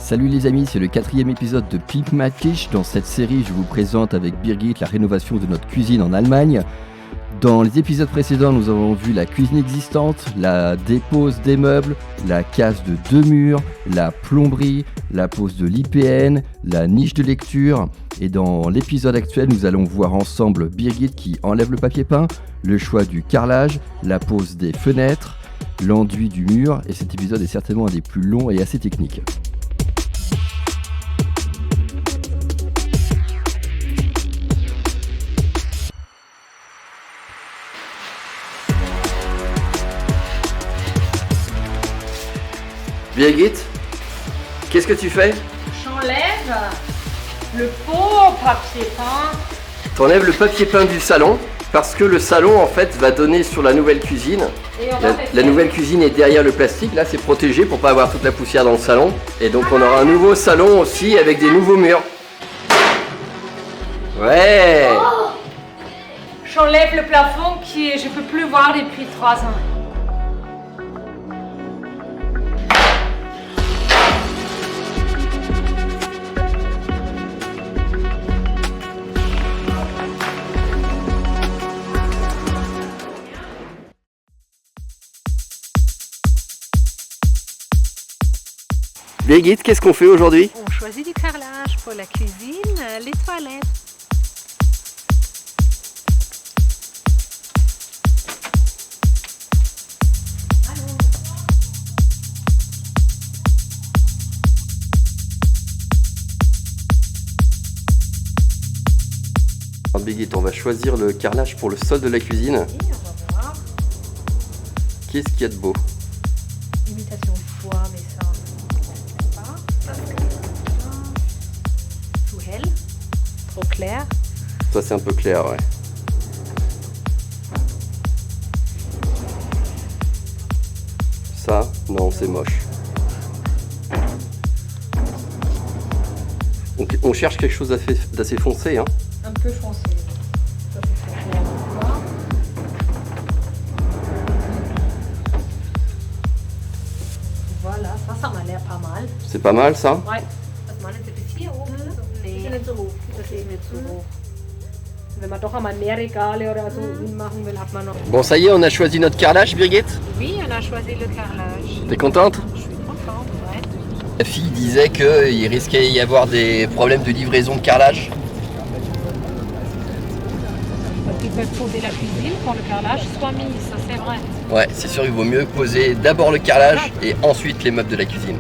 Salut les amis, c'est le 4e épisode de Pimp My Kitchen. Dans cette série, je vous présente avec Birgit la rénovation de notre cuisine en Allemagne. Dans les épisodes précédents, nous avons vu la cuisine existante, la dépose des meubles, la casse de 2 murs, la plomberie, la pose de l'IPN, la niche de lecture. Et dans l'épisode actuel, nous allons voir ensemble Birgit qui enlève le papier peint, le choix du carrelage, la pose des fenêtres, l'enduit du mur. Et cet épisode est certainement un des plus longs et assez techniques. Birgit, qu'est-ce que tu fais? J'enlève le faux papier peint. T'enlèves le papier peint du salon parce que le salon en fait va donner sur la nouvelle cuisine. Et La nouvelle cuisine est derrière le plastique, là c'est protégé pour pas avoir toute la poussière dans le salon. Et donc on aura un nouveau salon aussi avec des nouveaux murs. Ouais. Oh, j'enlève le plafond qui je peux plus voir depuis 3 ans. Birgit, qu'est-ce qu'on fait aujourd'hui? On choisit du carrelage pour la cuisine, les toilettes. Alors Birgit, on va choisir le carrelage pour le sol de la cuisine. Et on va voir. Qu'est-ce qu'il y a de beau? Imitation de bois, mais ça, pas. Parce que tout hell, trop clair. Ça c'est un peu clair, ouais. Ça, non, c'est moche. On cherche quelque chose d'assez foncé, hein. Un peu foncé. Ça, c'est très clair pour moi. Voilà, ça m'a l'air pas mal. C'est pas mal ça? Ouais. Was meinen Sie bis hier oben? Nee, das ist nicht so hoch. Das ist nicht so hoch. Wenn man doch einmal mehr Regale oder so hinmachen will, hat man noch. Bon, ça y est, on a choisi notre carrelage, Birgit. Oui, on a choisi le carrelage. T'es contente? Je suis contente, ouais. La fille disait qu'il risquait d'y avoir des problèmes de livraison de carrelage. Parce qu'ils peuvent poser la cuisine pour le carrelage soit mis, ça c'est vrai. Ouais, c'est sûr, il vaut mieux poser d'abord le carrelage et ensuite les meubles de la cuisine.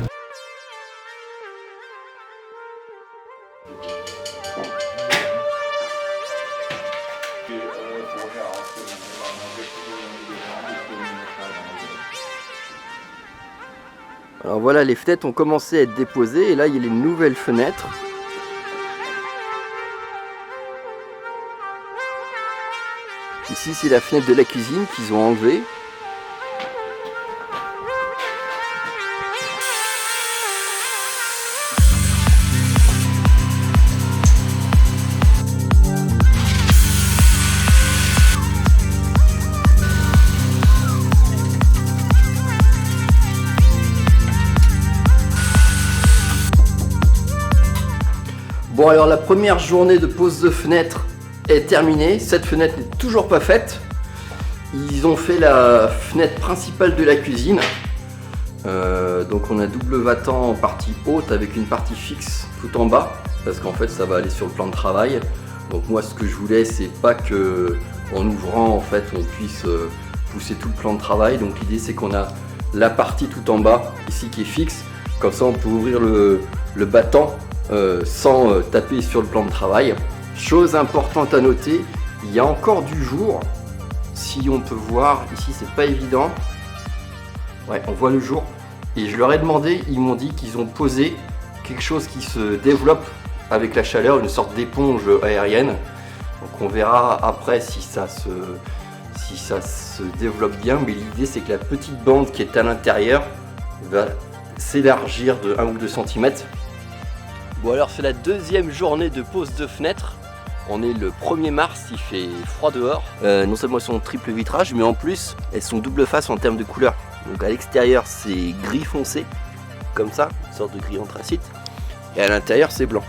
Alors voilà, les fenêtres ont commencé à être déposées et là il y a les nouvelles fenêtres. Ici c'est la fenêtre de la cuisine qu'ils ont enlevée. Bon alors la première journée de pose de fenêtre est terminée, cette fenêtre n'est toujours pas faite. Ils ont fait la fenêtre principale de la cuisine. Donc on a double battant en partie haute avec une partie fixe tout en bas, parce qu'en fait ça va aller sur le plan de travail. Donc moi ce que je voulais c'est pas que en ouvrant en fait on puisse pousser tout le plan de travail. Donc l'idée c'est qu'on a la partie tout en bas ici qui est fixe, comme ça on peut ouvrir le battant sans taper sur le plan de travail. Chose importante à noter, il y a encore du jour. Si on peut voir, ici c'est pas évident. Ouais, on voit le jour. Et je leur ai demandé, ils m'ont dit qu'ils ont posé quelque chose qui se développe avec la chaleur, une sorte d'éponge aérienne. Donc on verra après si ça se développe bien. Mais l'idée c'est que la petite bande qui est à l'intérieur va s'élargir de 1 ou 2 cm. Bon alors c'est la deuxième journée de pose de fenêtre. On est le 1er mars, il fait froid dehors. Non seulement elles sont triple vitrage, mais en plus elles sont double face en termes de couleur. Donc à l'extérieur c'est gris foncé, comme ça, une sorte de gris anthracite. Et à l'intérieur, c'est blanc.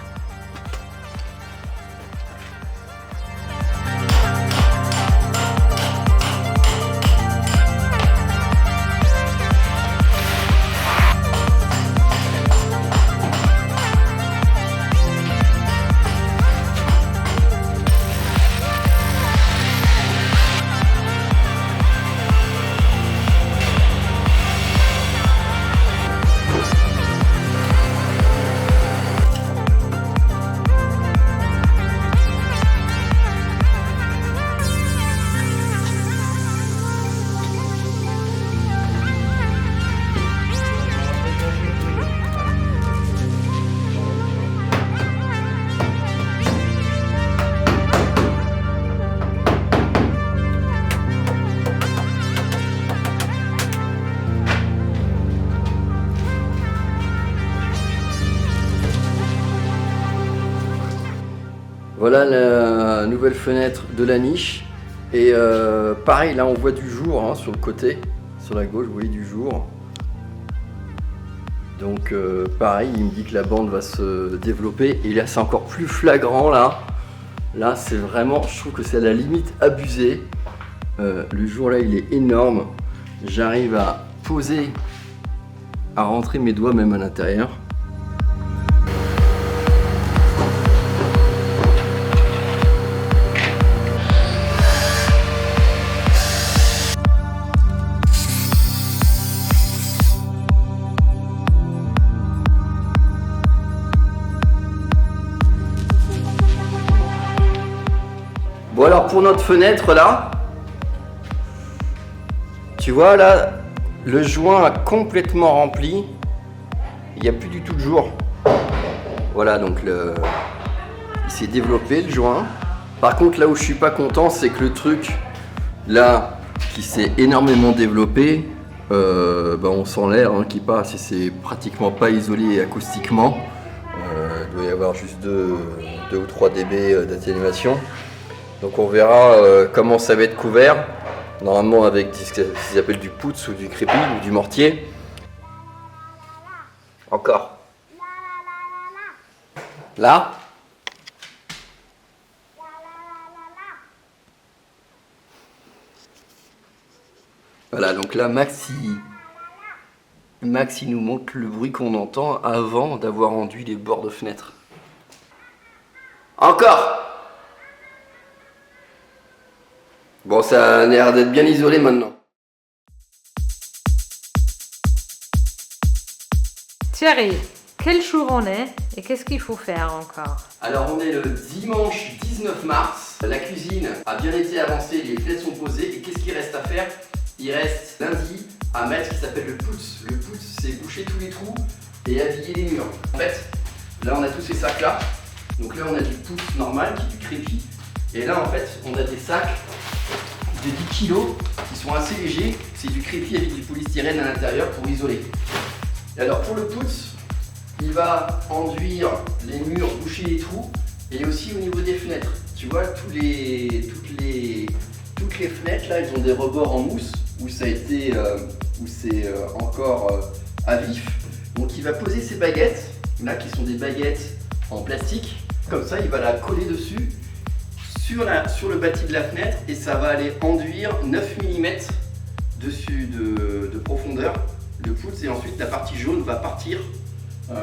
Voilà la nouvelle fenêtre de la niche. Et pareil, là on voit du jour hein, sur le côté, sur la gauche, vous voyez du jour. Donc pareil, il me dit que la bande va se développer. Et là c'est encore plus flagrant là. Là c'est vraiment, je trouve que c'est à la limite abusé. Le jour là il est énorme. J'arrive à poser, à rentrer mes doigts même à l'intérieur. Bon alors pour notre fenêtre là, tu vois là, le joint a complètement rempli, il n'y a plus du tout de jour. Voilà donc il s'est développé le joint. Par contre là où je suis pas content c'est que le truc là qui s'est énormément développé, on sent l'air hein, qui passe et c'est pratiquement pas isolé acoustiquement. Il doit y avoir juste 2 ou 3 dB d'atténuation. Donc on verra comment ça va être couvert, normalement avec ce qu'ils appellent du pouce ou du crépi ou du mortier. Encore. Là. Voilà, donc là Max il nous montre le bruit qu'on entend avant d'avoir enduit les bords de fenêtre. Encore. Bon, ça a l'air d'être bien isolé maintenant. Thierry, quel jour on est et qu'est-ce qu'il faut faire encore? Alors on est le dimanche 19 mars, la cuisine a bien été avancée, les fenêtres sont posées et qu'est-ce qu'il reste à faire? Il reste lundi à mettre ce qui s'appelle le pouce. Le pouce c'est boucher tous les trous et habiller les murs. En fait, là on a tous ces sacs là, donc là on a du pouce normal qui est du crépi et là en fait on a des sacs de 10 kg qui sont assez légers, c'est du crépi avec du polystyrène à l'intérieur pour isoler. Et alors pour le pouce, il va enduire les murs, boucher les trous et aussi au niveau des fenêtres. Tu vois toutes les fenêtres là, elles ont des rebords en mousse où ça a été où c'est encore à vif. Donc il va poser ses baguettes là qui sont des baguettes en plastique. Comme ça, il va la coller dessus. Sur le bâti de la fenêtre et ça va aller enduire 9 mm dessus de profondeur le pouce et ensuite la partie jaune va partir.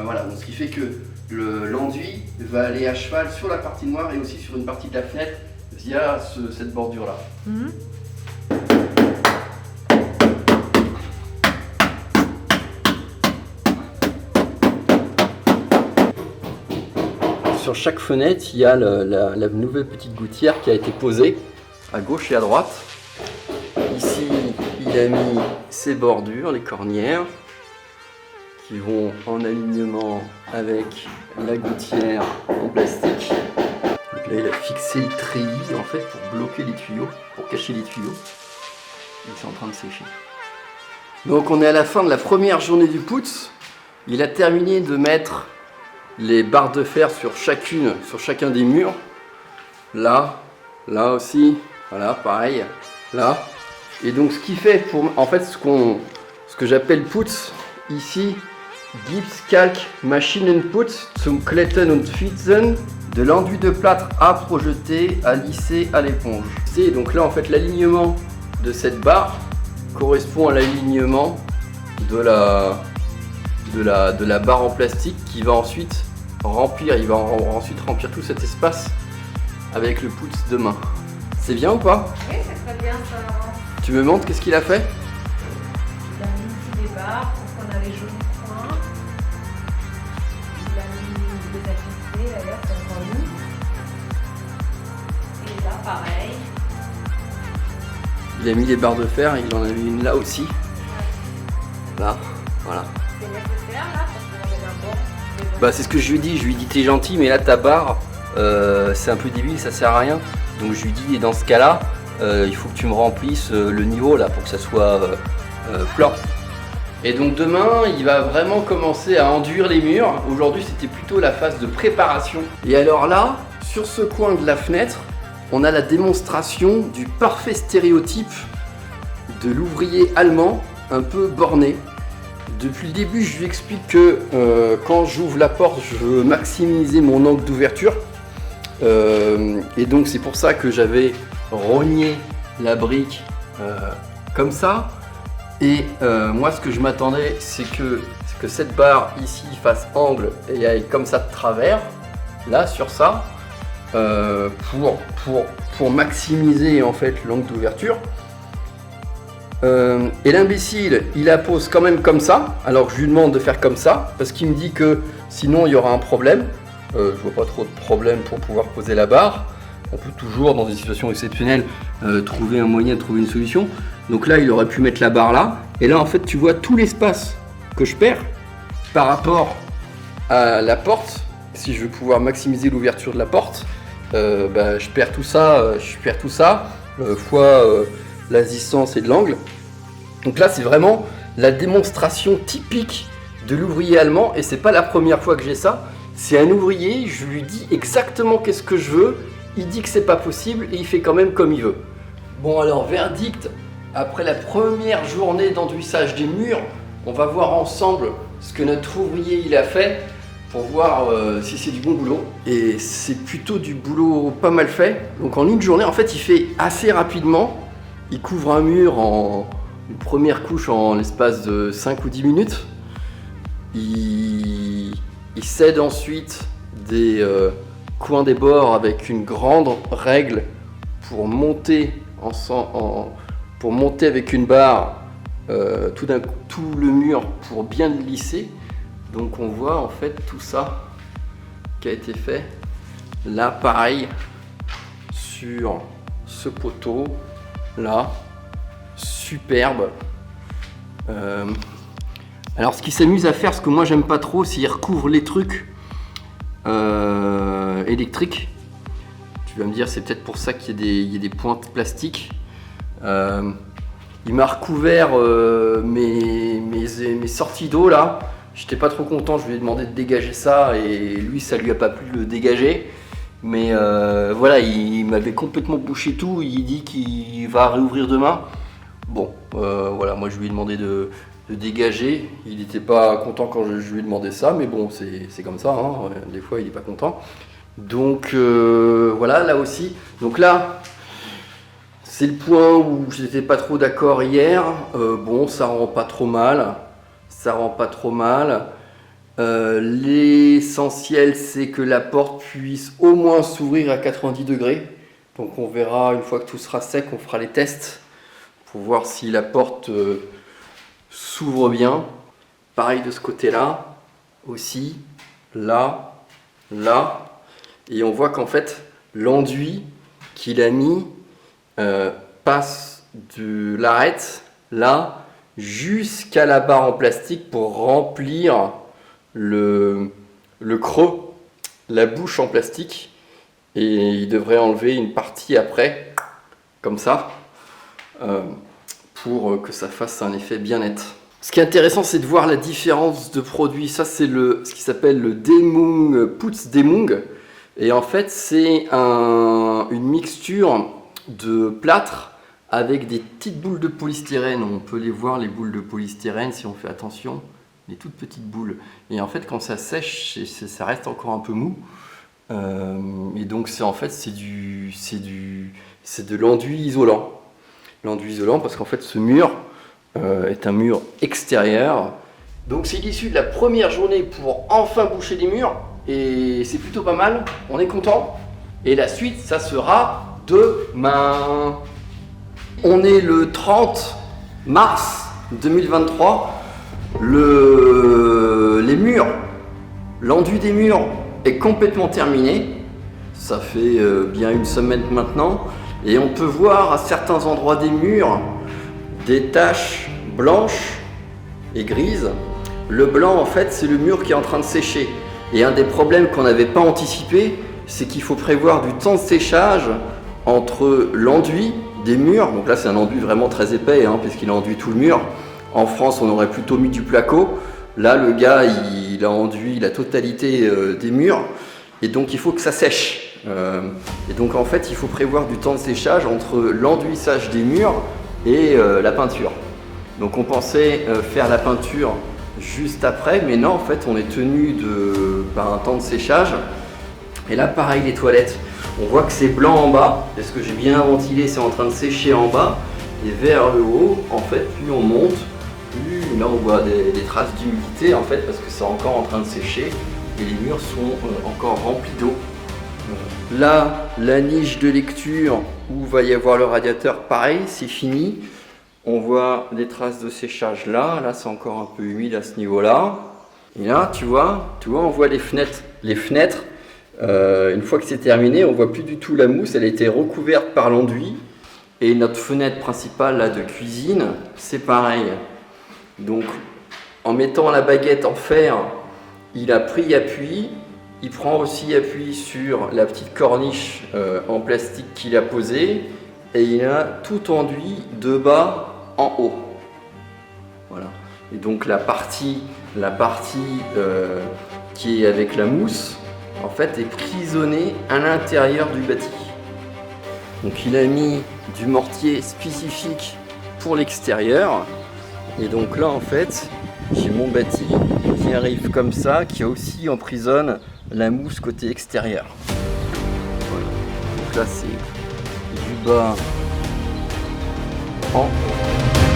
Voilà, donc ce qui fait que l'enduit va aller à cheval sur la partie noire et aussi sur une partie de la fenêtre via cette bordure là. Sur chaque fenêtre, il y a la nouvelle petite gouttière qui a été posée à gauche et à droite. Ici, il a mis ses bordures, les cornières, qui vont en alignement avec la gouttière en plastique. Donc là, il a fixé le treillis en fait pour bloquer les tuyaux, pour cacher les tuyaux. Et c'est en train de sécher. Donc on est à la fin de la première journée du pouce. Il a terminé de mettre les barres de fer sur chacun des murs. Là aussi, voilà, pareil, là. Et donc ce qui fait, en fait, ce que j'appelle pouce, ici, Gips, Kalk, Machine Input zum Kletten und Fitzen, de l'enduit de plâtre à projeter, à lisser à l'éponge. Et donc là en fait l'alignement de cette barre correspond à l'alignement de la barre en plastique qui va ensuite remplir, il va ensuite remplir tout cet espace avec le pouce de main. C'est bien ou pas? Oui, c'est très bien ça. Tu me montres qu'est-ce qu'il a fait? Il a mis ici des barres pour qu'on a les jolis points. Il a mis des ajustés d'ailleurs pour nous. Et là pareil. Il a mis les barres de fer, il en a mis une là aussi. Là, voilà. C'est nécessaire là parce qu'on est d'abord. Bah c'est ce que je lui ai dit t'es gentil mais là ta barre c'est un peu débile, ça sert à rien. Donc je lui dis et dans ce cas là il faut que tu me remplisses le niveau là pour que ça soit plat. Et donc demain il va vraiment commencer à enduire les murs. Aujourd'hui c'était plutôt la phase de préparation. Et alors là, sur ce coin de la fenêtre, on a la démonstration du parfait stéréotype de l'ouvrier allemand un peu borné. Depuis le début, je lui explique que quand j'ouvre la porte, je veux maximiser mon angle d'ouverture. Et donc c'est pour ça que j'avais rogné la brique comme ça. Et moi, ce que je m'attendais, c'est que cette barre ici fasse angle et aille comme ça de travers, là sur ça, pour maximiser en fait l'angle d'ouverture. Et l'imbécile, il la pose quand même comme ça, alors que je lui demande de faire comme ça, parce qu'il me dit que sinon il y aura un problème. Je vois pas trop de problème pour pouvoir poser la barre. On peut toujours, dans des situations exceptionnelles, trouver un moyen de trouver une solution. Donc là, il aurait pu mettre la barre là. Et là, en fait, tu vois tout l'espace que je perds par rapport à la porte. Si je veux pouvoir maximiser l'ouverture de la porte, je perds tout ça, fois la distance et de l'angle. Donc là, c'est vraiment la démonstration typique de l'ouvrier allemand. Et c'est pas la première fois que j'ai ça. C'est un ouvrier, je lui dis exactement qu'est-ce que je veux. Il dit que c'est pas possible et il fait quand même comme il veut. Bon alors, verdict, après la première journée d'enduissage des murs, on va voir ensemble ce que notre ouvrier il a fait pour voir si c'est du bon boulot. Et c'est plutôt du boulot pas mal fait. Donc en une journée, en fait, il fait assez rapidement. Il couvre un mur en une première couche en l'espace de 5 ou 10 minutes. Il cède ensuite des coins des bords avec une grande règle pour monter avec une barre tout le mur pour bien le lisser. Donc on voit en fait tout ça qui a été fait là pareil sur ce poteau là, superbe. Alors ce qu'il s'amuse à faire, ce que moi j'aime pas trop, c'est qu'il recouvre les trucs électriques. Tu vas me dire c'est peut-être pour ça qu'il y a des pointes plastiques. Il m'a recouvert mes sorties d'eau là. J'étais pas trop content, je lui ai demandé de dégager ça et lui ça lui a pas plu de le dégager. Mais voilà, il m'avait complètement bouché tout, il dit qu'il va réouvrir demain. Bon, voilà, moi je lui ai demandé de dégager. Il n'était pas content quand je lui ai demandé ça, mais bon, c'est comme ça, hein. Des fois il n'est pas content. Donc voilà, là aussi. Donc là, c'est le point où je n'étais pas trop d'accord hier. Bon, ça rend pas trop mal. L'essentiel, c'est que la porte puisse au moins s'ouvrir à 90 degrés. Donc on verra, une fois que tout sera sec, on fera les tests pour voir si la porte s'ouvre bien. Pareil de ce côté-là, aussi, là. Et on voit qu'en fait, l'enduit qu'il a mis passe de l'arête, là, jusqu'à la barre en plastique pour remplir le creux, la bouche en plastique. Et il devrait enlever une partie après, comme ça, pour que ça fasse un effet bien net. Ce qui est intéressant, c'est de voir la différence de produit. Ça, c'est ce qui s'appelle le Demung, Putz Demung. Et en fait, c'est une mixture de plâtre avec des petites boules de polystyrène. On peut les voir, les boules de polystyrène, si on fait attention. des toutes petites boules. Et en fait, quand ça sèche, ça reste encore un peu mou. Et donc, c'est de l'enduit isolant. L'enduit isolant, parce qu'en fait, ce mur est un mur extérieur. Donc, c'est l'issue de la première journée pour enfin boucher les murs. Et c'est plutôt pas mal. On est content. Et la suite, ça sera demain. On est le 30 mars 2023. Les murs, l'enduit des murs est complètement terminé. Ça fait bien une semaine maintenant. Et on peut voir à certains endroits des murs des taches blanches et grises. Le blanc, en fait, c'est le mur qui est en train de sécher. Et un des problèmes qu'on n'avait pas anticipé, c'est qu'il faut prévoir du temps de séchage entre l'enduit des murs. Donc là, c'est un enduit vraiment très épais, puisqu'il a enduit tout le mur. En France, on aurait plutôt mis du placo. Là, le gars, il a enduit la totalité des murs. Et donc, il faut que ça sèche. Et donc, en fait, il faut prévoir du temps de séchage entre l'enduisage des murs et la peinture. Donc, on pensait faire la peinture juste après. Mais non, en fait, on est tenu par un temps de séchage. Et là, pareil, les toilettes. On voit que c'est blanc en bas. Est-ce que j'ai bien ventilé? C'est en train de sécher en bas. Et vers le haut, en fait, plus on monte, plus là on voit des traces d'humidité, en fait, parce que c'est encore en train de sécher et les murs sont encore remplis d'eau. Là, la niche de lecture où va y avoir le radiateur, pareil, c'est fini. On voit des traces de séchage là c'est encore un peu humide à ce niveau-là. Et là, tu vois, on voit les fenêtres. Les fenêtres, une fois que c'est terminé, on voit plus du tout la mousse, elle a été recouverte par l'enduit. Et notre fenêtre principale là, de cuisine, c'est pareil. Donc, en mettant la baguette en fer, il a pris appui. Il prend aussi appui sur la petite corniche en plastique qu'il a posée. Et il a tout enduit de bas en haut. Voilà. Et donc, la partie qui est avec la mousse, en fait, est prisonnée à l'intérieur du bâti. Donc, il a mis du mortier spécifique pour l'extérieur. Et donc là, en fait, j'ai mon bâti qui arrive comme ça, qui aussi emprisonne la mousse côté extérieur. Voilà. Donc là, c'est du bas en haut.